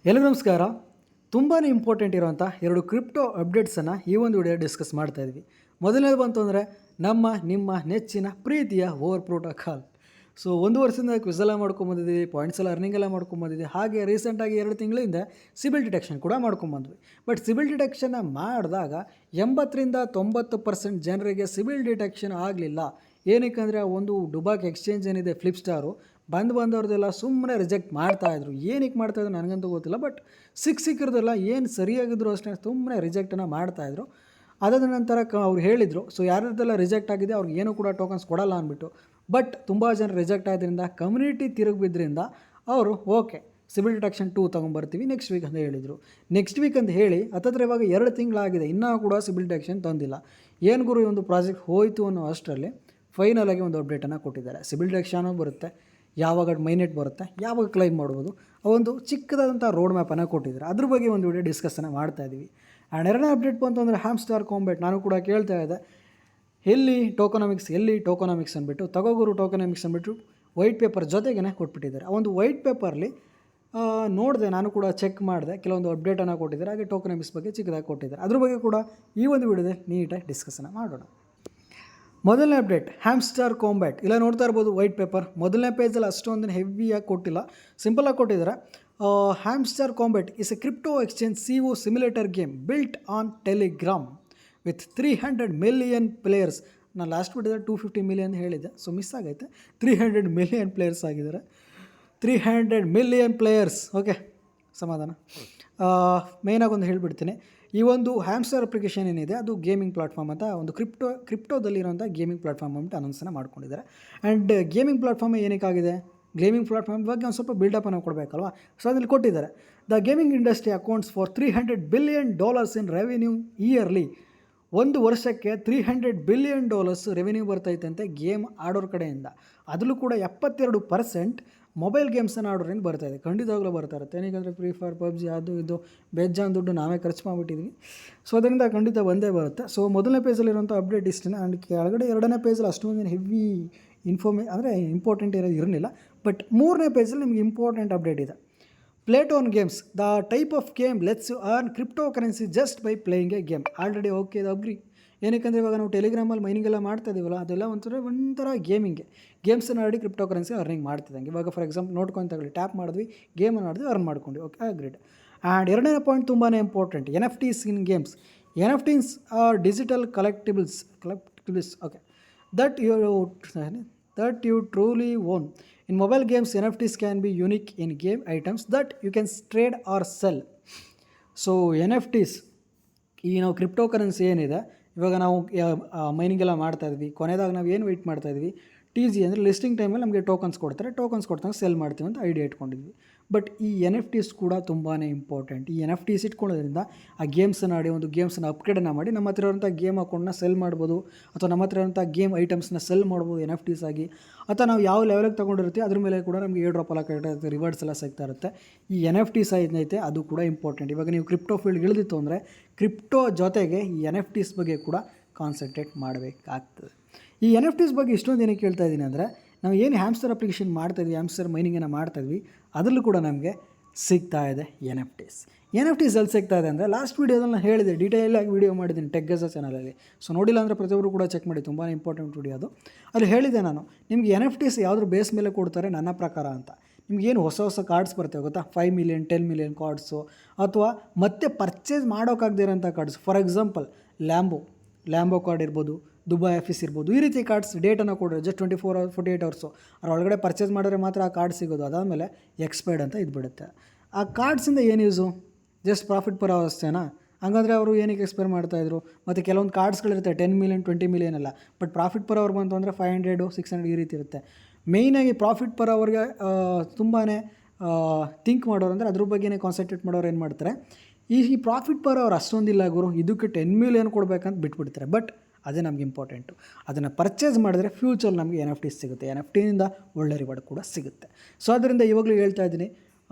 ಎಲ್ಲರಿಗೂ ನಮಸ್ಕಾರ. ತುಂಬಾ ಇಂಪಾರ್ಟೆಂಟ್ ಇರುವಂಥ ಎರಡು ಕ್ರಿಪ್ಟೋ ಅಪ್ಡೇಟ್ಸನ್ನು ಈ ಒಂದು ವಿಡಿಯೋ ಡಿಸ್ಕಸ್ ಮಾಡ್ತಾ ಇದ್ವಿ. ಮೊದಲನೇದು ಬಂತು ಅಂದರೆ ನಿಮ್ಮ ನೆಚ್ಚಿನ ಪ್ರೀತಿಯ ಓವರ್ ಪ್ರೋಟೋಕಾಲ್. ಸೊ 1 ವರ್ಷದಿಂದ ಕ್ವಿಸ್ ಎಲ್ಲ ಮಾಡ್ಕೊಂಬಂದಿದ್ವಿ, ಪಾಯಿಂಟ್ಸ್ ಎಲ್ಲ ಅರ್ನಿಂಗ್ ಎಲ್ಲ ಮಾಡ್ಕೊಂಬಂದಿದ್ವಿ. ಹಾಗೆ ರೀಸೆಂಟಾಗಿ 2 ತಿಂಗಳ ಹಿಂದೆ ಸಿಬಿಲ್ ಡಿಟೆಕ್ಷನ್ ಕೂಡ ಮಾಡ್ಕೊಂಬಂದ್ವಿ. ಬಟ್ ಸಿಬಿಲ್ ಡಿಟೆಕ್ಷನ್ನ ಮಾಡಿದಾಗ 80-90% ಜನರಿಗೆ ಸಿಬಿಲ್ ಡಿಟೆಕ್ಷನ್ ಆಗಲಿಲ್ಲ. ಏನಕ್ಕೆ ಅಂದರೆ ಒಂದು ಡುಬಾಕ್ ಎಕ್ಸ್ಚೇಂಜ್ ಏನಿದೆ ಫ್ಲಿಪ್ಸ್ಟಾರು, ಬಂದವ್ರದ್ದೆಲ್ಲ ಸುಮ್ಮನೆ ರಿಜೆಕ್ಟ್ ಮಾಡ್ತಾಯಿದ್ರು. ಏನಕ್ಕೆ ಮಾಡ್ತಾಯಿದ್ರು ನನಗಂತೂ ಗೊತ್ತಿಲ್ಲ. ಬಟ್ ಸಿಕ್ಕಿರೋದೆಲ್ಲ ಏನು ಸರಿಯಾಗಿದ್ರು ಅಷ್ಟೇ ಸುಮ್ಮನೆ ರಿಜೆಕ್ಟನ್ನು ಮಾಡ್ತಾಯಿದ್ರು. ಅದಾದ ನಂತರ ಅವ್ರು ಹೇಳಿದರು, ಸೊ ಯಾರ್ಯಾರ್ದೆಲ್ಲ ರಿಜೆಕ್ಟ್ ಆಗಿದೆ ಅವ್ರಿಗೆ ಏನೂ ಕೂಡ ಟೋಕನ್ಸ್ ಕೊಡಲ್ಲ ಅಂದ್ಬಿಟ್ಟು. ಬಟ್ ತುಂಬ ಜನ ರಿಜೆಕ್ಟ್ ಆದ್ರಿಂದ ಕಮ್ಯುನಿಟಿ ತಿರುಗಿಬಿದ್ರಿಂದ ಅವರು ಓಕೆ ಸಿಬಿಲ್ ಡಿಟೆಕ್ಷನ್ 2 ತೊಗೊಂಬರ್ತೀವಿ ನೆಕ್ಸ್ಟ್ ವೀಕ್ ಅಂತ ಹೇಳಿದರು. ನೆಕ್ಸ್ಟ್ ವೀಕ್ ಅಂತ ಹೇಳಿ ಹತ್ತತ್ರ ಇವಾಗ 2 ತಿಂಗಳಾಗಿದೆ, ಇನ್ನೂ ಕೂಡ ಸಿಬಿಲ್ ಡಿಟೆಕ್ಷನ್ ತಂದಿಲ್ಲ. ಏನು ಗುರು ಈ ಒಂದು ಪ್ರಾಜೆಕ್ಟ್ ಹೋಯಿತು ಅನ್ನೋ ಅಷ್ಟರಲ್ಲಿ ಫೈನಲ್ ಆಗಿ ಒಂದು ಅಪ್ಡೇಟನ್ನು ಕೊಟ್ಟಿದ್ದಾರೆ. ಸಿಬಿಲ್ ಡಿಟೆಕ್ಷನ್ ಬರುತ್ತೆ, ಯಾವಾಗ ಮೈನೆಟ್ ಬರುತ್ತೆ, ಯಾವಾಗ ಕ್ಲೈಮ್ ಮಾಡ್ಬೋದು, ಒಂದು ಚಿಕ್ಕದಾದಂಥ ರೋಡ್ ಮ್ಯಾಪನ್ನು ಕೊಟ್ಟಿದ್ದಾರೆ. ಅದ್ರ ಬಗ್ಗೆ ಒಂದು ವಿಡಿಯೋ ಡಿಸ್ಕಸ್ಸನ್ನು ಮಾಡ್ತಾಯಿದ್ವಿ. ಆ್ಯಂಡ್ ಎರಡನೇ ಅಪ್ಡೇಟ್ ಬಂತು ಅಂದರೆ ಹ್ಯಾಮ್ಸ್ಟಾರ್ ಕಾಂಬ್ಯಾಟ್. ನಾನು ಕೂಡ ಕೇಳ್ತಾ ಇದ್ದೆ ಎಲ್ಲಿ ಟೋಕನಾಮಿಕ್ಸ್ ಅಂದ್ಬಿಟ್ಟು ತಗೋಗುರು ಟೋಕನಾಮಿಕ್ಸ್ ಅಂದ್ಬಿಟ್ಟು ವೈಟ್ ಪೇಪರ್ ಜೊತೆಗೇ ಕೊಟ್ಬಿಟ್ಟಿದ್ದಾರೆ. ಆ ಒಂದು ವೈಟ್ ಪೇಪರ್ಲಿ ನೋಡಿದೆ, ನಾನು ಕೂಡ ಚೆಕ್ ಮಾಡಿದೆ, ಕೆಲವೊಂದು ಅಪ್ಡೇಟನ್ನು ಕೊಟ್ಟಿದ್ದಾರೆ. ಹಾಗೆ ಟೋಕನಾಮಿಕ್ಸ್ ಬಗ್ಗೆ ಚಿಕ್ಕದಾಗಿ ಕೊಟ್ಟಿದ್ದಾರೆ. ಅದ್ರ ಬಗ್ಗೆ ಕೂಡ ಈ ಒಂದು ವಿಡಿಯೋದಲ್ಲಿ ನೀಟಾಗಿ ಡಿಸ್ಕಸ್ಸನ್ನು ಮಾಡೋಣ. ಮೊದಲನೇ ಅಪ್ಡೇಟ್ ಹ್ಯಾಮ್ಸ್ಟಾರ್ ಕಾಂಬ್ಯಾಟ್. ಇಲ್ಲ ನೋಡ್ತಾ ಇರ್ಬೋದು ವೈಟ್ ಪೇಪರ್. ಮೊದಲನೇ ಪೇಜಲ್ಲಿ ಅಷ್ಟೊಂದು ಹೆವಿಯಾಗಿ ಕೊಟ್ಟಿಲ್ಲ, ಸಿಂಪಲಾಗಿ ಕೊಟ್ಟಿದ್ದಾರೆ. Hamster Kombat is a crypto exchange CO simulator game built on Telegram with 300 million players. ನಾನು ಲಾಸ್ಟ್ ಬಿಟ್ಟಿದ್ದೆ 250 ಮಿಲಿಯನ್ ಹೇಳಿದ್ದೆ, ಸೊ ಮಿಸ್ ಆಗೈತೆ. 300 ಮಿಲಿಯನ್ ಪ್ಲೇಯರ್ಸ್ ಆಗಿದ್ದಾರೆ. 300 ಮಿಲಿಯನ್ ಪ್ಲೇಯರ್ಸ್. ಓಕೆ, ಸಮಾಧಾನ. ಮೇಯ್ನಾಗಿ ಒಂದು ಹೇಳಿಬಿಡ್ತೀನಿ, ಈ ಒಂದು ಹ್ಯಾಮ್ಸ್ಟರ್ ಅಪ್ಲಿಕೇಶನ್ ಏನಿದೆ ಅದು ಗೇಮಿಂಗ್ ಪ್ಲಾಟ್ಫಾರ್ಮ್ ಅಂತ ಒಂದು ಕ್ರಿಪ್ಟೋದಲ್ಲಿರೋಂಥ ಗೇಮಿಂಗ್ ಪ್ಲಾಟ್ಫಾರ್ಮ್ ಅಂತ ಅನೌನ್ಸನ್ನು ಮಾಡ್ಕೊಂಡಿದ್ದಾರೆ. ಆ್ಯಂಡ್ ಗೇಮಿಂಗ್ ಪ್ಲಾಟ್ಫಾರ್ಮ್ ಏನಕ್ಕಾಗಿದೆ, ಗೇಮಿಂಗ್ ಪ್ಲಾಟ್ಫಾರ್ಮ್ ಬಗ್ಗೆ ಒಂದು ಸ್ವಲ್ಪ ಬಿಲ್ಡಪ್ಪನ್ನು ಕೊಡಬೇಕಲ್ವ. ಸೊ ಅದ್ರಲ್ಲಿ ಕೊಟ್ಟಿದ್ದಾರೆ, the gaming industry accounts for $300 billion in revenue yearly. ಒಂದು ವರ್ಷಕ್ಕೆ $300 ಬಿಲಿಯನ್ ರೆವಿನ್ಯೂ ಬರ್ತೈತಂತೆ ಗೇಮ್ ಆಡೋರ ಕಡೆಯಿಂದ. ಅದರಲ್ಲೂ ಕೂಡ 72% ಮೊಬೈಲ್ ಗೇಮ್ಸನ್ನು ಆಡೋರಿಂದ ಬರ್ತಾಯಿದೆ. ಖಂಡಿತವಾಗ್ಲೂ ಬರ್ತಾ ಇರುತ್ತೆ. ಏನಕ್ಕೆ ಫ್ರೀ ಫೈರ್, ಪಬ್ಜಿ ಅದು ಇದು ಬೇಜಾನ್ ದುಡ್ಡು ನಾವೇ ಖರ್ಚು ಮಾಡಿಬಿಟ್ಟಿದ್ವಿ. ಸೊ ಅದರಿಂದ ಖಂಡಿತ ಬಂದೇ ಬರುತ್ತೆ. ಸೊ ಮೊದಲನೇ ಪೇಜಲ್ಲಿರುವಂಥ ಅಪ್ಡೇಟ್ ಇಷ್ಟೇ. ಆ್ಯಂಡ್ ಕೆಳಗಡೆ ಎರಡನೇ ಪೇಜಲ್ಲಿ ಅಷ್ಟೊಂದು ಹೆವಿ ಅಂದರೆ ಇಂಪಾರ್ಟೆಂಟ್ ಇರಲಿಲ್ಲ. ಬಟ್ ಮೂರನೇ ಪೇಜಲ್ಲಿ ನಿಮಗೆ ಇಂಪಾರ್ಟೆಂಟ್ ಅಪ್ಡೇಟ್ ಇದೆ. Play to earn games, the type of game lets you earn crypto currency just by playing a game. Already okay, ಇದು ಅಗ್ರಿ. ಏನಕ್ಕೆ ಇವಾಗ ನಾವು ಟೆಲಿಗ್ರಾಮಲ್ಲಿ ಮೈನಿಂಗ್ ಎಲ್ಲ ಮಾಡ್ತಾ ಇದೀವಲ್ಲ, ಅದೆಲ್ಲ ಒಂಥರ ಗೇಮ್ಸನ್ನು ಆಡಿ ಕ್ರಿಪ್ಟೋ ಕರೆನ್ಸಿ ಅರ್ನಿಂಗ್ ಮಾಡ್ತಿದ್ದಂಗೆ. ಇವಾಗ ಫಾರ್ ಎಕ್ಸಾಂಪಲ್ ನೋಡ್ಕೊಂಡು ತಗೊಳ್ಳಿ, ಟ್ಯಾಪ್ ಮಾಡಿದ್ವಿ, ಗೇಮನ್ನು ಆಡಿದ್ವಿ, ಅರ್ನ್ ಮಾಡ್ಕೊಂಡ್ವಿ. Okay, agreed. ಆ್ಯಂಡ್ ಎರಡನೇ ಪಾಯಿಂಟ್ ತುಂಬಾ important, NFTs in games. NFTs are digital collectibles. Okay, that you truly own. In mobile games, NFTs can be unique in-game items that you can trade or sell. So NFTs ಈ ನಾವು crypto currency ಏನಿದೆ, ಇವಾಗ ನಾವು mining ಎಲ್ಲ ಮಾಡ್ತಾಯಿದ್ವಿ, ಕೊನೆದಾಗ ನಾವು ಏನು weight ಮಾಡ್ತಾಯಿದ್ವಿ, TG ಅಂದರೆ ಲಿಸ್ಟಿಂಗ್ ಟೈಮಲ್ಲಿ ನಮಗೆ ಟೋಕನ್ಸ್ ಕೊಡ್ತಾರೆ, ಸೆಲ್ ಮಾಡ್ತೀವಿ ಅಂತ ಐಡಿಯಾ ಇಟ್ಕೊಂಡಿದ್ವಿ. ಬಟ್ ಈ NFTs ಕೂಡ ತುಂಬಾ ಇಂಪಾರ್ಟೆಂಟ್. ಈ NFTs ಇಟ್ಕೊಳ್ಳೋದ್ರಿಂದ ಆ ಗೇಮ್ಸನ್ನು ಆಡಿ ಒಂದು ಗೇಮ್ಸನ್ನು ಅಪ್ಗ್ರೇಡನ್ನು ಮಾಡಿ ನಮ್ಮ ಹತ್ರ ಇರೋಂಥ ಗೇಮ್ ಅಕೌಂಟ್ನ ಸೆಲ್ ಮಾಡ್ಬೋದು, ಅಥವಾ ನಮ್ಮ ಹತ್ರ ಇರೋಂಥ ಗೇಮ್ ಐಟಮ್ಸ್ನ ಸೆಲ್ ಮಾಡ್ಬೋದು NFTs ಆಗಿ. ಅಥವಾ ನಾವು ಯಾವ ಲೆವೆಲಿಗೆ ತೊಗೊಂಡಿರ್ತೀವಿ ಅದ್ರ ಮೇಲೆ ಕೂಡ ನಮಗೆ ಏರ್ ಡ್ರಾಪ್ ಎಲ್ಲ ಕರೆಕ್ಟಾಗುತ್ತೆ, ರಿವಾರ್ಡ್ಸ್ ಎಲ್ಲ ಸಿಗ್ತಾ ಇರುತ್ತೆ. ಈ NFTs ಐತೆ ಅದು ಕೂಡ ಇಂಪಾರ್ಟೆಂಟ್. ಇವಾಗ ನೀವು ಕ್ರಿಪ್ಟೋ ಫೀಲ್ಡ್ ಇಳಿದಿತ್ತು ಅಂದರೆ ಕ್ರಿಪ್ಟೋ ಜೊತೆಗೆ ಈ NFTs ಬಗ್ಗೆ ಕೂಡ ಕಾನ್ಸಂಟ್ರೇಟ್ ಮಾಡಬೇಕಾಗ್ತದೆ. ಈ NFTs ಬಗ್ಗೆ ಇಷ್ಟೊಂದು ಏನಕ್ಕೆ ಕೇಳ್ತಾ ಇದ್ದೀನಿ ಅಂದರೆ, ನಾವು ಏನು ಹ್ಯಾಮ್ಸ್ಟರ್ ಅಪ್ಲಿಕೇಶನ್ ಮಾಡ್ತಾಯಿದ್ವಿ, ಹ್ಯಾಮ್ಸ್ಟರ್ ಮೈನಿಂಗನ್ನು ಮಾಡ್ತಾಯಿದ್ವಿ, ಅದರಲ್ಲೂ ಕೂಡ ನಮಗೆ ಸಿಗ್ತಾ ಇದೆ NFTs ಎಲ್ಲಿ ಸಿಗ್ತಾ ಇದೆ ಅಂದರೆ, ಲಾಸ್ಟ್ ವೀಡಿಯೋದಲ್ಲಿ ನಾನು ಹೇಳಿದೆ, ಡೀಟೇಲಾಗಿ ವೀಡಿಯೋ ಮಾಡಿದ್ದೀನಿ ಟೆಕ್ಗಜ ಚಾನಲಲ್ಲಿ. ಸೊ ನೋಡಿಲ್ಲ ಅಂದರೆ ಪ್ರತಿಯೊಬ್ಬರು ಕೂಡ ಚೆಕ್ ಮಾಡಿ, ತುಂಬಾ ಇಂಪಾರ್ಟೆಂಟ್ ವೀಡಿಯೋ ಅದು. ಅಲ್ಲಿ ಹೇಳಿದೆ ನಾನು, ನಿಮಗೆ NFTs ಯಾವುದ್ರ ಬೇಸ್ ಮೇಲೆ ಕೊಡ್ತಾರೆ ನನ್ನ ಪ್ರಕಾರ ಅಂತ. ನಿಮಗೇನು ಹೊಸ ಕಾರ್ಡ್ಸ್ ಬರ್ತವೆ ಗೊತ್ತಾ, 5 ಮಿಲಿಯನ್ 10 ಮಿಲಿಯನ್ ಕಾರ್ಡ್ಸು, ಅಥವಾ ಮತ್ತೆ ಪರ್ಚೇಸ್ ಮಾಡೋಕ್ಕಾಗದಿರೋಂಥ cards. For example Lambo card ಇರ್ಬೋದು, ದುಬೈ ಆಫೀಸ್ ಇರ್ಬೋದು, ಈ ರೀತಿ ಕಾರ್ಡ್ಸ್ ಡೇಟನ್ನು ಕೊಡ್ರೆ ಜಸ್ಟ್ 24 hours 48 hours ಅದರೊಳಗಡೆ ಪರ್ಚೇಸ್ ಮಾಡಿದ್ರೆ ಮಾತ್ರ ಆ ಕಾರ್ಡ್ ಸಿಗೋದು. ಅದಾದಮೇಲೆ ಎಕ್ಸ್ಪೈರ್ಡ್ ಅಂತ ಇದ್ಬಿಡುತ್ತೆ. ಆ ಕಾರ್ಡ್ಸಿಂದ ಏನು ಯೂಸು, ಜಸ್ಟ್ ಪ್ರಾಫಿಟ್ ಪರ್ ಅವಸ್ಥೆನಾ? ಹಂಗಂದರೆ ಅವರು ಏನಕ್ಕೆ ಎಕ್ಸ್ಪೈರ್ ಮಾಡ್ತಾಯಿದ್ರು? ಮತ್ತು ಕೆಲವೊಂದು ಕಾರ್ಡ್ಸ್ಗಳಿರುತ್ತೆ 10 ಮಿಲಿಯನ್ 20 ಮಿಲಿಯನ್ ಎಲ್ಲ, ಬಟ್ ಪ್ರಾಫಿಟ್ ಪರ್ ಅವರ್ ಬಂತು ಅಂದರೆ 500 600 ಈ ರೀತಿ ಇರುತ್ತೆ. ಮೇಯ್ನಾಗಿ ಪ್ರಾಫಿಟ್ ಪರ್ ಅವರ್ಗೆ ತುಂಬಾ ಥಿಂಕ್ ಮಾಡೋರು ಅಂದರೆ ಅದ್ರ ಬಗ್ಗೆನೇ ಕಾನ್ಸಂಟ್ರೇಟ್ ಮಾಡೋರು ಏನು ಮಾಡ್ತಾರೆ, ಈ ಪ್ರಾಫಿಟ್ ಪರ್ ಅವರ್ ಅಷ್ಟೊಂದಿಲ್ಲ ಗುರು, ಇದಕ್ಕೆ 10 ಮಿಲಿಯನ್ ಕೊಡಬೇಕಂತ ಬಿಟ್ಬಿಡ್ತಾರೆ. ಬಟ್ ಅದೇ ನಮಗೆ ಇಂಪಾರ್ಟೆಂಟು. ಅದನ್ನು ಪರ್ಚೇಸ್ ಮಾಡಿದ್ರೆ ಫ್ಯೂಚರ್ ನಮಗೆ NFTs ಸಿಗುತ್ತೆ, NFTನಿಂದ ಒಳ್ಳೆ ರಿವಾರ್ಡ್ ಕೂಡ ಸಿಗುತ್ತೆ. ಸೊ ಅದರಿಂದ ಇವಾಗಲೂ ಹೇಳ್ತಾ ಇದ್ದೀನಿ,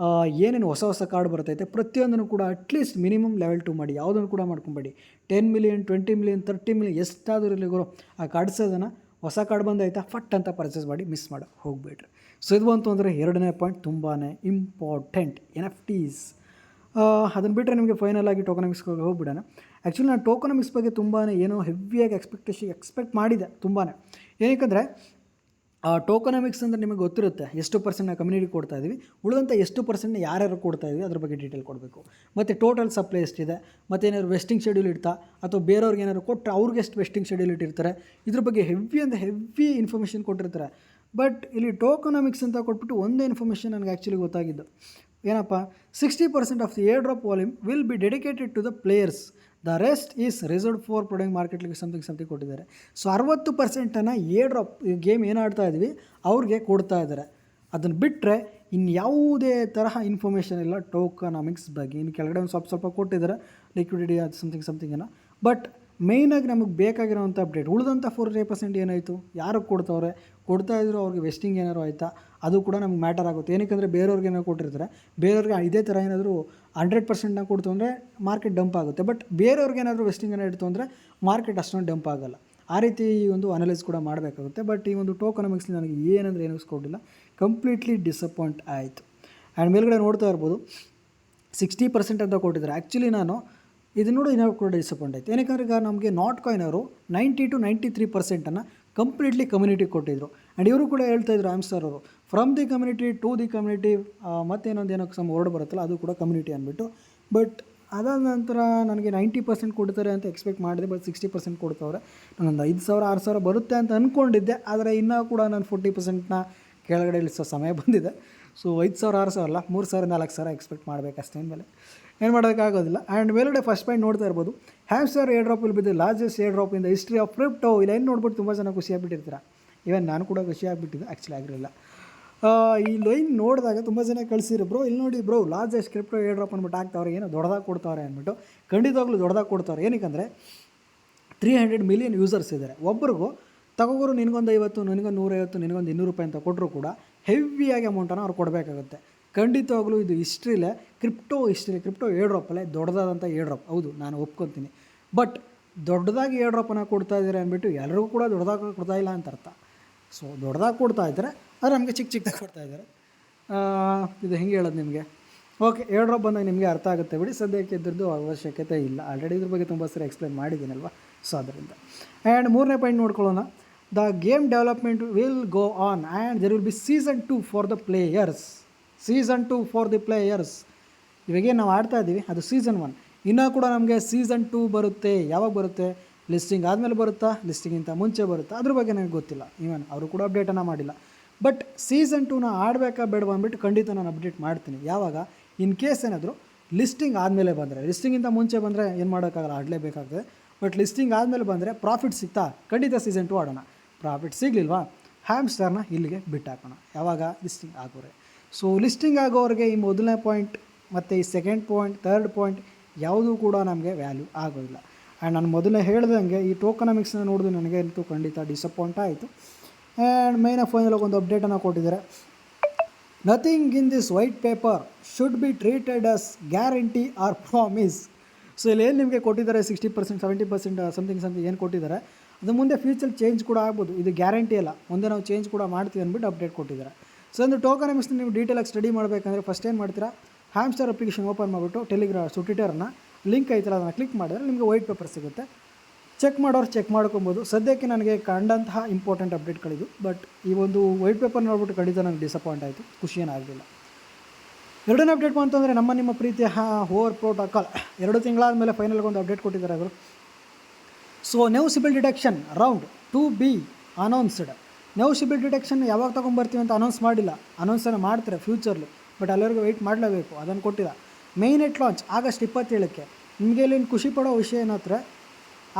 ಏನೇನು ಹೊಸ ಕಾರ್ಡ್ ಬರ್ತೈತೆ ಪ್ರತಿಯೊಂದನ್ನು ಕೂಡ ಅಟ್ಲೀಸ್ಟ್ ಮಿನಿಮಮ್ ಲೆವೆಲ್ 2 ಮಾಡಿ, ಯಾವುದನ್ನು ಕೂಡ ಮಾಡ್ಕೊಂಬೇಡಿ. 10 ಮಿಲಿಯನ್ 20 ಮಿಲಿಯನ್ 30 ಮಿಲಿಯನ್ ಎಷ್ಟಾದರೂ ಇರಲಿ ಗುರು, ಆ ಕಾರ್ಡ್ಸೋದನ್ನು ಹೊಸ ಕಾರ್ಡ್ ಬಂದಾಯ್ತಾ ಫಟ್ ಅಂತ ಪರ್ಚೇಸ್ ಮಾಡಿ ಮಿಸ್ ಮಾಡೋಕ್ಕೆ ಹೋಗಬೇಡ್ರಿ. ಸೊ ಇದು ಬಂತು ಅಂದರೆ ಎರಡನೇ ಪಾಯಿಂಟ್ ತುಂಬಾ ಇಂಪಾರ್ಟೆಂಟ್, NFTs. ಅದನ್ನು ಬಿಟ್ಟರೆ ನಿಮಗೆ ಫೈನಲ್ ಆಗಿ ಟೋಕನಾಮಿಕ್ಸ್ಗೆ ಹೋಗ್ಬಿಡೋಣ. ಆ್ಯಕ್ಚುಲಿ ನಾನು ಟೋಕನಾಮಿಕ್ಸ್ ಬಗ್ಗೆ ತುಂಬಾ ಏನೋ ಹೆವಿಯಾಗಿ ಎಕ್ಸ್ಪೆಕ್ಟ್ ಮಾಡಿದೆ ತುಂಬಾ. ಏನಕ್ಕೆ ಟೋಕನಾಮಿಕ್ಸ್ ಅಂದರೆ ನಿಮಗೆ ಗೊತ್ತಿರುತ್ತೆ ಎಷ್ಟು ಪರ್ಸೆಂಟ್ನ ಕಮ್ಯುನಿಟಿ ಕೊಡ್ತಾ ಇದ್ದೀವಿ, ಉಳಿದಂಥ ಎಷ್ಟು ಪರ್ಸೆಂಟ್ನ ಯಾರ್ಯಾರು ಕೊಡ್ತಾ ಇದ್ದೀವಿ ಅದ್ರ ಬಗ್ಗೆ ಡೀಟೇಲ್ ಕೊಡಬೇಕು. ಮತ್ತು ಟೋಟಲ್ ಸಪ್ಲೈ ಎಷ್ಟಿದೆ, ಮತ್ತು ಏನಾದ್ರು ವೆಸ್ಟಿಂಗ್ ಶೆಡ್ಯೂಲ್ ಇಡ್ತಾ ಅಥವಾ ಬೇರೆಯವ್ರಿಗೆ ಏನಾದ್ರು ಕೊಟ್ಟರೆ ಅವ್ರಿಗೆ ಎಷ್ಟು ವೆಸ್ಟಿಂಗ್ ಶೆಡ್ಯೂಲ್ ಇಟ್ಟಿರ್ತಾರೆ, ಇದ್ರ ಬಗ್ಗೆ ಹೆವಿ ಇನ್ಫಾರ್ಮೇಷನ್ ಕೊಟ್ಟಿರ್ತಾರೆ. ಬಟ್ ಇಲ್ಲಿ ಟೋಕನಾಮಿಕ್ಸ್ ಅಂತ ಕೊಟ್ಬಿಟ್ಟು ಒಂದೇ ಇನ್ಫಾರ್ಮೇಷನ್ ನನಗೆ ಆ್ಯಕ್ಚುಲಿ ಗೊತ್ತಾಗಿದ್ದು ಏನಪ್ಪ, 60% of the air drop volume will be dedicated to the players, the rest is reserved for product ಮಾರ್ಕೆಟ್ಗೆ ಸಮಥಿಂಗ್ ಕೊಟ್ಟಿದ್ದಾರೆ. ಸೊ 60%ಅನ್ನು ಏರ್ ಡ್ರಾಪ್ ಗೇಮ್ ಏನು ಆಡ್ತಾ ಇದ್ವಿ ಅವ್ರಿಗೆ ಕೊಡ್ತಾ ಇದ್ದಾರೆ. ಅದನ್ನು ಬಿಟ್ಟರೆ ಇನ್ಯಾವುದೇ ತರಹ ಇನ್ಫಾರ್ಮೇಷನ್ ಇಲ್ಲ ಟೋಕನಾಮಿಕ್ಸ್ ಬಗ್ಗೆ. ಇನ್ನು ಕೆಳಗಡೆ ಒಂದು ಸ್ವಲ್ಪ ಕೊಟ್ಟಿದ್ದಾರೆ ಲಿಕ್ವಿಡಿಟಿ ಅದು ಸಮಥಿಂಗನ್ನು. ಬಟ್ ಮೇಯ್ನಾಗಿ ನಮಗೆ ಬೇಕಾಗಿರೋವಂಥ ಅಪ್ಡೇಟ್ ಉಳಿದಂಥ 40% ಏನಾಯಿತು, ಯಾರಿಗೆ ಕೊಡ್ತಾ ಇದ್ರು ಅವ್ರಿಗೆ ವೆಸ್ಟಿಂಗ್ ಏನಾರು ಆಯಿತಾ, ಅದು ಕೂಡ ನಮ್ಗೆ ಮ್ಯಾಟರ್ ಆಗುತ್ತೆ. ಏನಕ್ಕೆ ಬೇರೆಯವ್ರಿಗೆ ಏನಾರು ಕೊಟ್ಟಿರ್ತಾರೆ, ಬೇರೆಯವ್ರಿಗೆ ಇದೇ ಥರ ಏನಾದರೂ 100%ನ ಕೊಡ್ತು ಅಂದರೆ ಮಾರ್ಕೆಟ್ ಡಂಪ್ ಆಗುತ್ತೆ. ಬಟ್ ಬೇರೆಯವ್ರಿಗೆ ಏನಾದರೂ ವೆಸ್ಟಿಂಗ್ ಏನೋ ಇಡ್ತು ಅಂದರೆ ಮಾರ್ಕೆಟ್ ಅಷ್ಟೊಂದು ಡಂಪ್ ಆಗೋಲ್ಲ. ಆ ರೀತಿ ಒಂದು ಅನಲೈಸ್ ಕೂಡ ಮಾಡಬೇಕಾಗುತ್ತೆ. ಬಟ್ ಈ ಒಂದು ಟೋಕನಾಮಿಕ್ಸ್ಲಿ ನನಗೆ ಏನಂದರೆ ಏನೂ ಕೊಟ್ಟಿಲ್ಲ, ಕಂಪ್ಲೀಟ್ಲಿ ಡಿಸಪಾಯಿಂಟ್ ಆಯಿತು. ಆ್ಯಂಡ್ ಮೇಲ್ಗಡೆ ನೋಡ್ತಾ ಇರ್ಬೋದು 60% ಅಂತ ಕೊಟ್ಟಿದ್ದಾರೆ. ಆ್ಯಕ್ಚುಲಿ ನಾನು ಇದು ನೋಡಿ ಇನ್ನೂ ಕೂಡ ಡಿಸಪಾಯಿಂಟ್ ಆಯಿತು. ಏನಕ್ಕೆ ಈಗ ನಮಗೆ ನಾಟ್ ಕಾಯಿನ್ ಅವರು 90 to 93% ಕಂಪ್ಲೀಟ್ಲಿ ಕಮ್ಯುನಿಟಿ ಕೊಟ್ಟಿದ್ದರು. ಆ್ಯಂಡ್ ಇವರು ಕೂಡ ಹೇಳ್ತಾಯಿದ್ರು ಆಮ್ಸ್ಟರ್ ಅವರು, from the community to the community, ಮತ್ತೇನೊಂದು ಏನೋ ವರ್ಡ್ ಬರುತ್ತಲ್ಲ ಅದು ಕೂಡ ಕಮ್ಯುನಿಟಿ ಅಂದ್ಬಿಟ್ಟು. ಬಟ್ ಅದಾದ ನಂತರ ನನಗೆ 90% ಕೊಡ್ತಾರೆ ಅಂತ ಎಕ್ಸ್ಪೆಕ್ಟ್ ಮಾಡಿದೆ. ಬಟ್ 60% ಕೊಡ್ತವ್ರೆ. ನಾನೊಂದು 5,000 6,000 ಬರುತ್ತೆ ಅಂತ ಅಂದ್ಕೊಂಡಿದ್ದೆ. ಆದರೆ ಇನ್ನೂ ಕೂಡ ನಾನು 40%ನ ಕೆಳಗಡೆ ಇಳಿಸೋ ಸಮಯ ಬಂದಿದೆ. ಸೊ 5,000 6,000 ಅಲ್ಲ, 3,000 4,000 ಎಕ್ಸ್ಪೆಕ್ಟ್ ಮಾಡಬೇಕಷ್ಟೇ ಮೇಲೆ ಏನು ಮಾಡೋಕ್ಕಾಗೋದಿಲ್ಲ. ಆ್ಯಂಡ್ ಮೇಲ್ಗಡೆ ಫಸ್ಟ್ ಪಾಯಿಂಟ್ ನೋಡ್ತಾ ಇರ್ಬೋದು, hamster air drop will be the largest air drop in the history of crypto. ಇಲ್ಲ ಏನು ನೋಡ್ಬಿಟ್ಟು ತುಂಬ ಜನ ಖುಷಿಯಾಗಿಬಿಟ್ಟಿರ್ತೀರ. ಈವನ್ ನಾನು ಕೂಡ ಖುಷಿಯಾಗಿಬಿಟ್ಟಿದ್ದೆ, ಆ್ಯಕ್ಚುಲಿ ಆಗಿರಲಿಲ್ಲ. ಈ ಲೈನ್ ನೋಡಿದಾಗ ತುಂಬ ಜನ ಕಳಿಸಿದ್ರು, ಬ್ರೋ ಇಲ್ಲಿ ನೋಡಿ bro largest crypto air drop ಅಂದ್ಬಿಟ್ಟು ಆಗ್ತಾವ್ರೆ, ಏನೋ ದೊಡ್ಡದಾಗಿ ಕೊಡ್ತಾವ್ರೆ ಅಂದ್ಬಿಟ್ಟು. ಖಂಡಿತವಾಗ್ಲೂ ದೊಡ್ಡದಾಗಿ ಕೊಡ್ತಾವ್ರೆ. ಏನಕ್ಕೆ 300 ಮಿಲಿಯನ್ ಯೂಸರ್ಸ್ ಇದ್ದಾರೆ. ಒಬ್ರಿಗೂ ತಗೋರು ನಿನಗೊಂದು 50, ನಿನಗೊಂದು 150, ನಿನಗೊಂದು 200 ರೂಪಾಯಿ ಅಂತ ಕೊಟ್ಟರು ಕೂಡ ಹೆವಿಯಾಗಿ ಅಮೌಂಟನ್ನು ಅವ್ರು ಕೊಡಬೇಕಾಗುತ್ತೆ. ಖಂಡಿತವಾಗ್ಲೂ ಇದು ಹಿಸ್ಟ್ರಿಲೇ ಕ್ರಿಪ್ಟೋ ಏರ್ ಡ್ರಾಪಲ್ಲೇ ದೊಡ್ಡದಾದಂಥ ಏರ್ ಡ್ರಾಪ್. ಹೌದು, ನಾನು ಒಪ್ಕೊತೀನಿ. ಬಟ್ ದೊಡ್ಡದಾಗಿ ಏರ್ ಡ್ರಾಪನ್ನು ಕೊಡ್ತಾ ಇದ್ದಾರೆ ಅಂದ್ಬಿಟ್ಟು ಎಲ್ಲರಿಗೂ ಕೂಡ ದೊಡ್ಡದಾಗಿ ಕೊಡ್ತಾ ಇಲ್ಲ ಅಂತ ಅರ್ಥ. ಸೊ ದೊಡ್ಡದಾಗಿ ಕೊಡ್ತಾ ಇದ್ದಾರೆ, ಆದರೆ ನಮಗೆ ಚಿಕ್ಕದಾಗಿ ಕೊಡ್ತಾ ಇದ್ದಾರೆ. ಇದು ಹೆಂಗೆ ಹೇಳೋದು ನಿಮಗೆ? ಓಕೆ, ಏರ್ ಡ್ರಾಪ್ ಬಂದಾಗ ನಿಮಗೆ ಅರ್ಥ ಆಗುತ್ತೆ ಬಿಡಿ. ಸದ್ಯಕ್ಕೆ ಇದ್ರದ್ದು ಅವಶ್ಯಕತೆ ಇಲ್ಲ, ಆಲ್ರೆಡಿ ಇದ್ರ ಬಗ್ಗೆ ತುಂಬ ಸರಿ ಎಕ್ಸ್ಪ್ಲೇನ್ ಮಾಡಿದ್ದೀನಲ್ವ. ಸೊ ಅದರಿಂದ. ಆ್ಯಂಡ್ ಮೂರನೇ ಪಾಯಿಂಟ್ ನೋಡ್ಕೊಳ್ಳೋಣ. The game development will go on and there will be season 2 for the players. ಇವಾಗೇ ನಾವು ಆಡ್ತಾ ಇದ್ದೀವಿ, ಅದು ಸೀಸನ್ 1. ಇನ್ನೂ ಕೂಡ ನಮಗೆ ಸೀಸನ್ 2 ಬರುತ್ತೆ. ಯಾವಾಗ ಬರುತ್ತೆ? ಲಿಸ್ಟಿಂಗ್ ಆದಮೇಲೆ ಬರುತ್ತಾ, ಲಿಸ್ಟಿಂಗಿಂತ ಮುಂಚೆ ಬರುತ್ತಾ, ಅದ್ರ ಬಗ್ಗೆ ನನಗೆ ಗೊತ್ತಿಲ್ಲ. ಈವನ್ ಅವರು ಕೂಡ ಅಪ್ಡೇಟನ್ನು ಮಾಡಿಲ್ಲ. ಬಟ್ ಸೀಸನ್ 2ನ ಆಡಬೇಕಾ ಬೇಡವಾ ಅಂದ್ಬಿಟ್ಟು ಖಂಡಿತ ನಾನು ಅಪ್ಡೇಟ್ ಮಾಡ್ತೀನಿ. ಯಾವಾಗ? ಇನ್ ಕೇಸ್ ಏನಾದರೂ ಲಿಸ್ಟಿಂಗ್ ಆದಮೇಲೆ ಬಂದರೆ, ಲಿಸ್ಟಿಂಗಿಂತ ಮುಂಚೆ ಬಂದರೆ ಏನು ಮಾಡೋಕ್ಕಾಗಲ್ಲ, ಆಡಲೇಬೇಕಾಗ್ತದೆ. ಬಟ್ ಲಿಸ್ಟಿಂಗ್ ಆದಮೇಲೆ ಬಂದರೆ ಪ್ರಾಫಿಟ್ ಸಿಗ್ತಾ, ಖಂಡಿತ ಸೀಸನ್ 2 ಆಡೋಣ. ಪ್ರಾಫಿಟ್ ಸಿಗಲಿಲ್ವಾ, ಹ್ಯಾಮ್ಸ್ಟರ್ನ ಇಲ್ಲಿಗೆ ಬಿಟ್ಟಾಕೋಣ. ಯಾವಾಗ? ಲಿಸ್ಟಿಂಗ್ ಆಗೋರೆ. ಸೊ ಲಿಸ್ಟಿಂಗ್ ಆಗೋರಿಗೆ ಈ ಮೊದಲನೇ ಪಾಯಿಂಟ್ ಮತ್ತು ಈ ಸೆಕೆಂಡ್ ಪಾಯಿಂಟ್, ಥರ್ಡ್ ಪಾಯಿಂಟ್ ಯಾವುದೂ ಕೂಡ ನಮಗೆ ವ್ಯಾಲ್ಯೂ ಆಗೋದಿಲ್ಲ. ಆ್ಯಂಡ್ ನಾನು ಮೊದಲೇ ಹೇಳ್ದಂಗೆ ಈ ಟೋಕನಾಮಿಕ್ಸ್ನ ನೋಡಿದ್ರೆ ನನಗೆ ಅಂತೂ ಖಂಡಿತ ಡಿಸಪಾಯಿಂಟ್ ಆಯಿತು. ಆ್ಯಂಡ್ ಮೇನ್ ಫೈನಲಾಗಿ ಒಂದು ಅಪ್ಡೇಟನ್ನು ಕೊಟ್ಟಿದ್ದಾರೆ. Nothing in this white paper should be treated as guarantee or promise. So ಇಲ್ಲಿ ಏನು ನಿಮಗೆ ಕೊಟ್ಟಿದ್ದಾರೆ 60%, 70% ಸಮಥಿಂಗ್ ಏನು ಕೊಟ್ಟಿದ್ದಾರೆ, ಅದು ಮುಂದೆ ಫ್ಯೂಚರ್ ಚೇಂಜ್ ಕೂಡ ಆಗ್ಬೋದು. ಇದು ಗ್ಯಾರಂಟಿ ಅಲ್ಲ, ಮುಂದೆ ನಾವು ಚೇಂಜ್ ಕೂಡ ಮಾಡ್ತೀವಿ ಅಂದ್ಬಿಟ್ಟು ಅಪ್ಡೇಟ್ ಕೊಟ್ಟಿದ್ದಾರೆ. ಸೊ ಒಂದು ಟೋಕನಾಮಿಕ್ಸ್ನ ನೀವು ಡೀಟೇಲಾಗಿ ಸ್ಟಡಿ ಮಾಡಬೇಕಂದ್ರೆ ಫಸ್ಟ್ ಏನು ಮಾಡ್ತೀರಾ, ಹ್ಯಾಮ್ಸ್ಟರ್ ಅಪ್ಲಿಕೇಶನ್ ಓಪನ್ ಮಾಡಿಬಿಟ್ಟು ಟ್ವಿಟರ್ನ ಲಿಂಕ್ ಐತಲ್ಲ ಅದನ್ನು ಕ್ಲಿಕ್ ಮಾಡಿದ್ರೆ ನಿಮಗೆ ವೈಟ್ ಪೇಪರ್ ಸಿಗುತ್ತೆ. ಚೆಕ್ ಮಾಡೋರು ಚೆಕ್ ಮಾಡ್ಕೊಬೋದು. ಸದ್ಯಕ್ಕೆ ನನಗೆ ಕಂಡಂತಹ ಇಂಪಾರ್ಟೆಂಟ್ ಅಪ್ಡೇಟ್ಗಳಿದು. ಬಟ್ ಈ ಒಂದು ವೈಟ್ ಪೇಪರ್ ನೋಡ್ಬಿಟ್ಟು ಖಂಡಿತ ನನಗೆ ಡಿಸಪಾಯಿಂಟ್ ಆಯಿತು, ಖುಷಿಯೇನಾಗಲಿಲ್ಲ. ಎರಡನೇ ಅಪ್ಡೇಟ್ ಬಂತಂದರೆ ನಿಮ್ಮ ಪ್ರೀತಿಯ ಹೋವರ್ ಪ್ರೋಟೋಕಾಲ್ 2 ತಿಂಗಳಾದ ಮೇಲೆ ಫೈನಲ್ಗೆ ಒಂದು ಅಪ್ಡೇಟ್ ಕೊಟ್ಟಿದ್ದಾರೆ ಅವರು. So new CIBIL detection round 2B announced. New CIBIL detection ಯಾವಾಗ ತೊಗೊಂಬರ್ತೀವಿ ಅಂತ ಅನೌನ್ಸ್ ಮಾಡಿಲ್ಲ, ಅನೌನ್ಸನ್ನು ಮಾಡ್ತಾರೆ ಫ್ಯೂಚರ್ಲಿ. ಬಟ್ ಅಲ್ಲಿವರೆಗೂ ವೆಯ್ಟ್ ಮಾಡಲೇಬೇಕು, ಅದನ್ನು ಕೊಟ್ಟಿಲ್ಲ. ಮೇನ್ ನೆಟ್ ಲಾಂಚ್ ಆಗಸ್ಟ್ 27ಕ್ಕೆ. ನಿಮಗೆ ಇಲ್ಲಿ ಖುಷಿ ಪಡೋ ವಿಷಯ ಏನಂದರೆ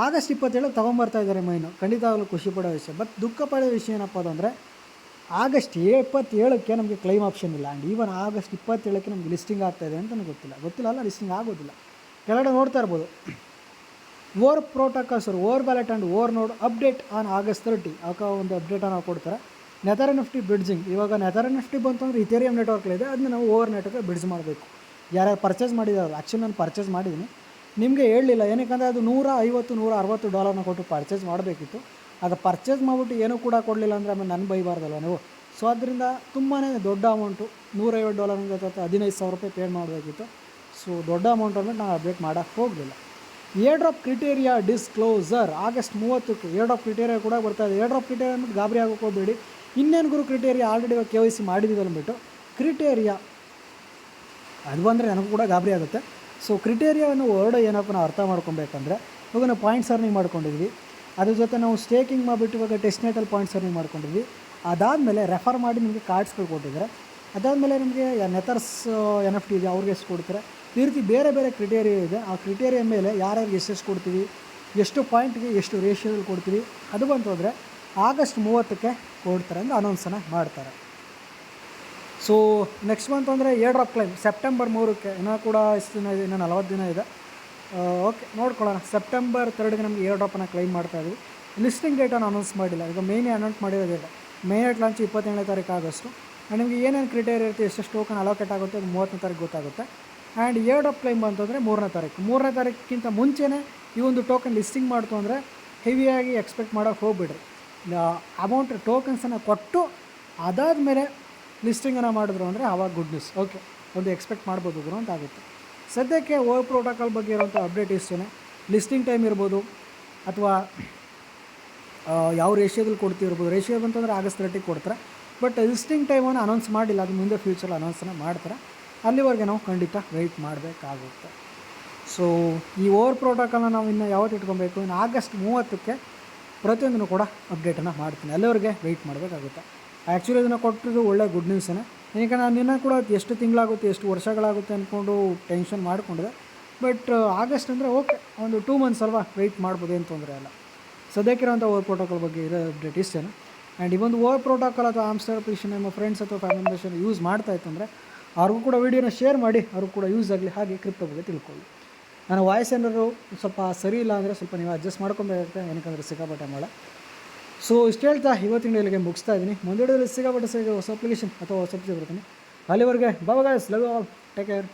ಆಗಸ್ಟ್ 27ಕ್ಕೆ ತೊಗೊಂಬರ್ತಾ ಇದ್ದಾರೆ ಮೈನು, ಖಂಡಿತವಾಗಲೂ ಖುಷಿ ಪಡೋ ವಿಷಯ. ಬಟ್ ದುಃಖ ಪಡೋ ವಿಷಯ ಏನಪ್ಪ ಅಂದರೆ ಆಗಸ್ಟ್ 27ಕ್ಕೆ ನಮಗೆ ಕ್ಲೈಮ್ ಆಪ್ಷನ್ ಇಲ್ಲ. ಆ್ಯಂಡ್ ಈವನ್ ಆಗಸ್ಟ್ 27ಕ್ಕೆ ನಮಗೆ ಲಿಸ್ಟಿಂಗ್ ಆಗ್ತಾಯಿದೆ ಅಂತ ನನಗೆ ಗೊತ್ತಿಲ್ಲ ಅಲ್ಲ, ಲಿಸ್ಟಿಂಗ್ ಆಗೋದಿಲ್ಲ. ಕೆಳಗಡೆ ನೋಡ್ತಾ ಇರ್ಬೋದು, over protocol sir over wallet and over node update on August 30 ಒಂದು ಅಪ್ಡೇಟನ್ನು ಕೊಡ್ತಾರೆ. Nether NFT bridging. ಇವಾಗ ನೆದರ್ ಎನ್ಎಫ್ಟಿ ಬಂತು ಅಂದರೆ ಇಥೇರಿಯಂ ನೆಟ್ವರ್ಕ್ಲಿದೆ, ಅದನ್ನ ನಾವು ಓವರ್ ನೆಟ್ವರ್ಕ್ಗೆ ಬ್ರಿಡ್ಜ್ ಮಾಡಬೇಕು. ಯಾರ್ಯಾರು ಪರ್ಚೇಸ್ ಮಾಡಿದ್ದಾರೆ, ಆ್ಯಕ್ಚುಲಿ ನಾನು ಪರ್ಚೇಸ್ ಮಾಡಿದ್ದೀನಿ, ನಿಮಗೆ ಹೇಳಲಿಲ್ಲ. ಏನಕ್ಕೆ ಅದು $150-160 ಕೊಟ್ಟು ಪರ್ಚೇಸ್ ಮಾಡಬೇಕಿತ್ತು. ಅದು ಪರ್ಚೇಸ್ ಮಾಡಿಬಿಟ್ಟು ಏನೂ ಕೂಡ ಕೊಡಲಿಲ್ಲ ಅಂದರೆ ಆಮೇಲೆ ನನ್ನ ಬೈಬಾರ್ದಲ್ವ ನೀವು. ಸೊ ಅದರಿಂದ ತುಂಬಾ ದೊಡ್ಡ ಅಮೌಂಟು $150 ಅಥವಾ $15,000 ಪೇ ಮಾಡಬೇಕಿತ್ತು. ಸೊ ದೊಡ್ಡ ಅಮೌಂಟ್ ಅಂದರೆ ನಾನು ಅಪ್ಡೇಟ್ ಮಾಡೋಕ್ಕೆ ಹೋಗಲಿಲ್ಲ. Airdrop criteria disclosure August 30ಕ್ಕೆ ಏರ್ ಡ್ರಾಪ್ ಕ್ರಿಟೇರಿಯಾ ಕೂಡ ಬರ್ತಾಯಿದೆ. ಏರ್ ಡ್ರಾಪ್ ಕ್ರಿಟೇರಿಯಾ ಅಂದ್ಬಿಟ್ಟು ಗಾಬರಿ ಆಗೋಕ್ಕೆ ಹೋಗಬೇಡಿ. ಇನ್ನೇನು ಗುರು ಕ್ರಿಟೇರಿಯಾ ಆಲ್ರೆಡಿ ಇವಾಗ KYC ಮಾಡಿದ್ದೀವಿ ಅಂದ್ಬಿಟ್ಟು ಕ್ರಿಟೇರಿಯಾ ಅದು ಬಂದರೆ ನನಗೂ ಕೂಡ ಗಾಬರಿ ಆಗುತ್ತೆ. ಸೊ ಕ್ರಿಟೇರಿಯಾವನ್ನು ವರ್ಡ್ ಏನಪ್ಪ ನಾವು ಅರ್ಥ ಮಾಡ್ಕೊಬೇಕಂದ್ರೆ, ಇವಾಗ ನಾವು ಪಾಯಿಂಟ್ಸ್ ಅರ್ನಿಂಗ್ ಮಾಡ್ಕೊಂಡಿದ್ವಿ, ಅದ್ರ ಜೊತೆ ನಾವು ಸ್ಟೇಕಿಂಗ್ ಮಾಡಿಬಿಟ್ಟು ಇವಾಗ ಟೆಸ್ಟ್ ನೆಟಲ್ಲಿ ಪಾಯಿಂಟ್ಸ್ ಅರ್ನಿಂಗ್ ಮಾಡ್ಕೊಂಡಿದ್ವಿ. ಅದಾದಮೇಲೆ ರೆಫರ್ ಮಾಡಿ ನಿಮಗೆ ಕಾರ್ಡ್ಸ್ಗಳು ಕೊಟ್ಟಿದ್ದಾರೆ. ಅದಾದಮೇಲೆ ನಿಮಗೆ ನೆತರ್ಸ್ NFT ಇದೆ, ಅವ್ರಿಗೆ ಎಷ್ಟು ಕೊಡ್ತಾರೆ. ಈ ರೀತಿ ಬೇರೆ ಬೇರೆ ಕ್ರಿಟೇರಿಯಾ ಇದೆ. ಆ ಕ್ರಿಟೇರಿಯಾ ಮೇಲೆ ಯಾರ್ಯಾರಿಗೆ ಎಷ್ಟೆಷ್ಟು ಕೊಡ್ತೀವಿ, ಎಷ್ಟು ಪಾಯಿಂಟ್ಗೆ ಎಷ್ಟು ರೇಷಿಯೋದಲ್ಲಿ ಕೊಡ್ತೀವಿ, ಅದು ಬಂತು ಅಂದರೆ ಆಗಸ್ಟ್ 30ಕ್ಕೆ ಕೊಡ್ತಾರೆ ಅಂತ ಅನೌನ್ಸನ್ನು ಮಾಡ್ತಾರೆ. ಸೊ ನೆಕ್ಸ್ಟ್ ಮಂತ್ ಅಂದರೆ ಏರ್ ಡ್ರಾಪ್ ಕ್ಲೈಮ್ ಸೆಪ್ಟೆಂಬರ್ 3ಕ್ಕೆ, ಇನ್ನೂ ಕೂಡ ಎಷ್ಟು ದಿನ ಇದೆ, ಇನ್ನೂ 40 ದಿನ ಇದೆ. ಓಕೆ ನೋಡ್ಕೊಳ್ಳೋಣ. ಸೆಪ್ಟೆಂಬರ್ 3ಗೆ ನಮಗೆ ಏರ್ ಡ್ರಾಪನ್ನು ಕ್ಲೈಮ್ ಮಾಡ್ತಾಯಿದ್ವಿ. ಲಿಸ್ಟಿಂಗ್ ಡೇಟನ್ನು ಅನೌನ್ಸ್ ಮಾಡಿಲ್ಲ. ಈಗ ಮೇಯ್ನೇ ಅನೌನ್ಸ್ ಮಾಡಿರೋದಿಲ್ಲ. ಮೇಯ್ನೆಟ್ ಲಾಂಚ್ 27ನೇ ತಾರೀಕು ಆಗಸ್ಟು. ಆ್ಯಂಡ್ ನಿಮಗೆ ಏನೇನು ಕ್ರಿಟೇರಿಯಾ ಇರುತ್ತೆ, ಎಷ್ಟೆಷ್ಟು ಟೋಕನ್ ಅಲೋಕೇಟ್ ಆಗುತ್ತೆ, ಅದು 30ನೇ ತಾರೀಕು ಗೊತ್ತಾಗುತ್ತೆ. ಆ್ಯಂಡ್ ಏರ್ ಡ್ರಾಪ್ ಕ್ಲೈಮ್ ಬಂತಂದರೆ 3ನೇ ತಾರೀಕು. 3ನೇ ತಾರೀಕಿಂತ ಮುಂಚೆನೇ ಈ ಒಂದು ಟೋಕನ್ ಲಿಸ್ಟಿಂಗ್ ಮಾಡ್ತು ಅಂದರೆ ಹೆವಿಯಾಗಿ ಎಕ್ಸ್ಪೆಕ್ಟ್ ಮಾಡೋಕ್ಕೆ ಹೋಗ್ಬಿಡ್ರಿ. ಅಮೌಂಟ್ ಟೋಕನ್ಸನ್ನು ಕೊಟ್ಟು ಅದಾದಮೇಲೆ ಲಿಸ್ಟಿಂಗನ್ನು ಮಾಡಿದ್ರು ಅಂದರೆ ಆವಾಗ ಗುಡ್ ನ್ಯೂಸ್. ಓಕೆ, ಒಂದು ಎಕ್ಸ್ಪೆಕ್ಟ್ ಮಾಡ್ಬೋದು ಗುರು ಅಂತ ಆಗುತ್ತೆ. ಸದ್ಯಕ್ಕೆ ಓವರ್ ಪ್ರೋಟೋಕಾಲ್ ಬಗ್ಗೆ ಇರೋಂಥ ಅಪ್ಡೇಟ್ ಇಷ್ಟೇ. ಲಿಸ್ಟಿಂಗ್ ಟೈಮ್ ಇರ್ಬೋದು ಅಥವಾ ಯಾವ ರೇಷಿಯೋದಲ್ಲಿ ಕೊಡ್ತಿರ್ಬೋದು. ರೇಷಿಯೋ ಬಂತಂದರೆ ಆಗಸ್ಟ್ 30ಗೆ ಕೊಡ್ತಾರೆ. ಬಟ್ ಲಿಸ್ಟಿಂಗ್ ಟೈಮನ್ನು ಅನೌನ್ಸ್ ಮಾಡಿಲ್ಲ, ಅದು ಮುಂದೆ ಫ್ಯೂಚರಲ್ಲಿ ಅನೌನ್ಸನ್ನು ಮಾಡ್ತಾರೆ. ಅಲ್ಲಿವರೆಗೆ ನಾವು ಖಂಡಿತ ವೆಯ್ಟ್ ಮಾಡಬೇಕಾಗುತ್ತೆ. ಸೊ ಈ ಓವರ್ ಪ್ರೋಟೋಕಾಲ್ನ ನಾವು ಇನ್ನು ಯಾವತ್ತು ಇಟ್ಕೊಬೇಕು, ಇನ್ನು ಆಗಸ್ಟ್ 30ಕ್ಕೆ ಪ್ರತಿಯೊಂದನ್ನು ಕೂಡ ಅಪ್ಡೇಟನ್ನು ಮಾಡ್ತೀನಿ. ಅಲ್ಲಿವರೆಗೆ ವೆಯ್ಟ್ ಮಾಡಬೇಕಾಗುತ್ತೆ. ಆ್ಯಕ್ಚುಲಿ ಇದನ್ನು ಕೊಟ್ಟಿದ್ದು ಒಳ್ಳೆ ಗುಡ್ ನ್ಯೂಸೇ. ಈಗ ನಾನು ಇನ್ನೂ ಕೂಡ ಎಷ್ಟು ತಿಂಗಳಾಗುತ್ತೆ, ಎಷ್ಟು ವರ್ಷಗಳಾಗುತ್ತೆ ಅಂದ್ಕೊಂಡು ಟೆನ್ಷನ್ ಮಾಡಿಕೊಂಡಿದೆ. ಬಟ್ ಆಗಸ್ಟ್ ಅಂದರೆ ಓಕೆ, ಒಂದು 2 ಮಂತ್ಸ್ ಅಲ್ವಾ, ವೆಯ್ಟ್ ಮಾಡ್ಬೋದು, ಏನು ತೊಂದರೆ ಇಲ್ಲ. ಸದ್ಯಕ್ಕಿರೋಂಥ ಓವರ್ ಪ್ರೋಟೋಕಾಲ್ ಬಗ್ಗೆ ಇರೋ ಅಪ್ಡೇಟ್ ಇಷ್ಟೇ. ಆ್ಯಂಡ್ ಈ ಒಂದು ಓವರ್ ಪ್ರೋಟೋಕಾಲ್ ಅಥವಾ ಆಮ್ಸ್ಟರ್ ಅಪ್ಲಿಕೇಶನ್ ನಿಮ್ಮ ಫ್ರೆಂಡ್ಸ್ ಅಥವಾ ಫ್ಯಾಮಿಲಿ ಮೆಂಬರ್ಸ್ ಯೂಸ್ ಮಾಡ್ತಾಯಿತ್ತು ಅಂದರೆ ಅವ್ರಿಗೂ ಕೂಡ ವೀಡಿಯೋನ ಶೇರ್ ಮಾಡಿ, ಅವ್ರಿಗೂ ಕೂಡ ಯೂಸ್ ಆಗಲಿ. ಹಾಗೆ ಕ್ರಿಪ್ಟೋ ಬಗ್ಗೆ ತಿಳ್ಕೊಳ್ಳಿ. ನಾನು ವಾಯ್ಸ್ ಏನಾದ್ರು ಸ್ವಲ್ಪ ಸರಿ ಇಲ್ಲ ಅಂದರೆ ಸ್ವಲ್ಪ ನೀವು ಅಡ್ಜಸ್ಟ್ ಮಾಡ್ಕೊಬೇಕಾಗುತ್ತೆ, ಏನಕ್ಕಂದರೆ ಸಿಕ್ಕಾಪಟ್ಟೆ ಮಳೆ. ಸೊ ಇಷ್ಟು ಹೇಳ್ತಾ ಇವತ್ತಿನ ಇಲ್ಲಿಗೆ ಮುಗಿಸ್ತಾ ಇದ್ದೀನಿ. ಮುಂದೆ ಸಿಕ್ಕಾಪಟ್ಟೆ ಹೊಸ ಅಪ್ಲಿಕೇಶನ್ ಅಥವಾ ಹೊಸ ಬರ್ತೀನಿ. ಅಲ್ಲಿವರೆಗೆ bye guys, love you all, take care.